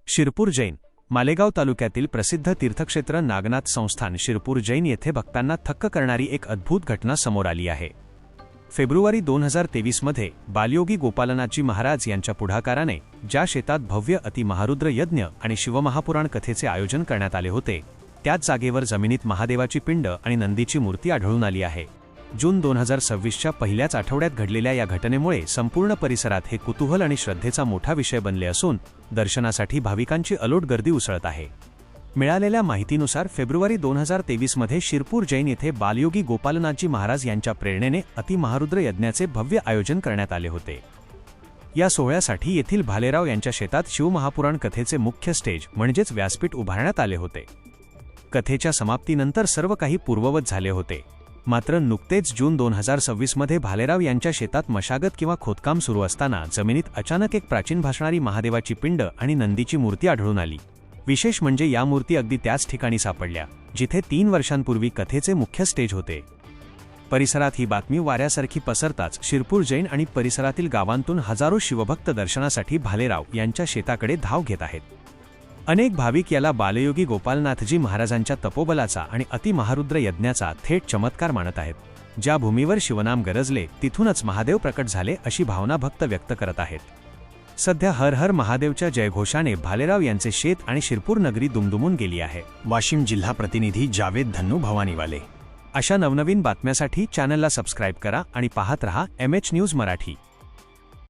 शिरपूर जैन मालेगाव तालुक्यातील प्रसिद्ध तीर्थक्षेत्र नागनाथ संस्थान शिरपूर जैन येथे भक्तांना थक्क करणारी एक अद्भुत घटना समोर आली आहे। फेब्रुवारी 2023 मध्ये बालयोगी गोपालनाथजी महाराज यांच्या पुढाकाराने ज्या शेतात भव्य अतिमहारुद्र यज्ञ आणि शिवमहापुराण कथेचे आयोजन करण्यात आले होते, त्याच जागेवर जमिनीत महादेवाची पिंड आणि नंदीची मूर्ती आढळून आली आहे। जून 2026च्या पहिल्याच आठवड्यात घडलेल्या या घटनेमुळे संपूर्ण परिसरात हे कुतूहल आणि श्रद्धेचा मोठा विषय बनले असून दर्शनासाठी भाविकांची अलोट गर्दी उसळत आहे। मिळालेल्या माहितीनुसार फेब्रुवारी 2023 मध्ये शिरपूर जैन येथे बालयोगी गोपालनाथजी महाराज यांच्या प्रेरणेने अतिमहारुद्र यज्ञाचे भव्य आयोजन करण्यात आले होते। या सोहळ्यासाठी येथील भालेराव यांच्या शेतात शिवमहापुराण कथेचे मुख्य स्टेज म्हणजेच व्यासपीठ उभारण्यात आले होते। कथेच्या समाप्तीनंतर सर्व काही पूर्ववत झाले होते, मात्र नुकतेच जून 2026 मध्ये भालेराव यांच्या शेतात मशागत किंवा खोदकाम सुरू असताना जमिनीत अचानक एक प्राचीन भासणारी महादेवाची पिंड आणि नंदीची मूर्ती आढळून आली। विशेष म्हणजे या मूर्ती अगदी त्याच ठिकाणी सापडल्या जिथे 3 वर्षांपूर्वी कथेचे मुख्य स्टेज होते। परिसरात ही बातमी वाऱ्यासारखी पसरताच शिरपूर जैन आणि परिसरातील गावांतून हजारो शिवभक्त दर्शनासाठी भालेराव यांच्या शेताकडे धाव घेत आहेत। अनेक भाविक याला बालयोगी गोपालनाथजी महाराजांच्या तपोबलाचा आणि अतिमहारुद्र यज्ञाचा थेट चमत्कार मानत आहेत। ज्या भूमीवर शिवनाम गरजले तिथूनच महादेव प्रकट झाले अशी भावना भक्त व्यक्त करत आहेत। सध्या हर हर महादेवच्या जयघोषाने भालेराव यांचे शेत आणि शिरपूर नगरी दुमदुमून गेली आहे। वाशिम जिल्हा प्रतिनिधी जावेद धन्नू भवानीवाले। अशा नवनवीन बातम्यासाठी चॅनलला सबस्क्राईब करा आणि पाहत रहा MH न्यूज मराठी।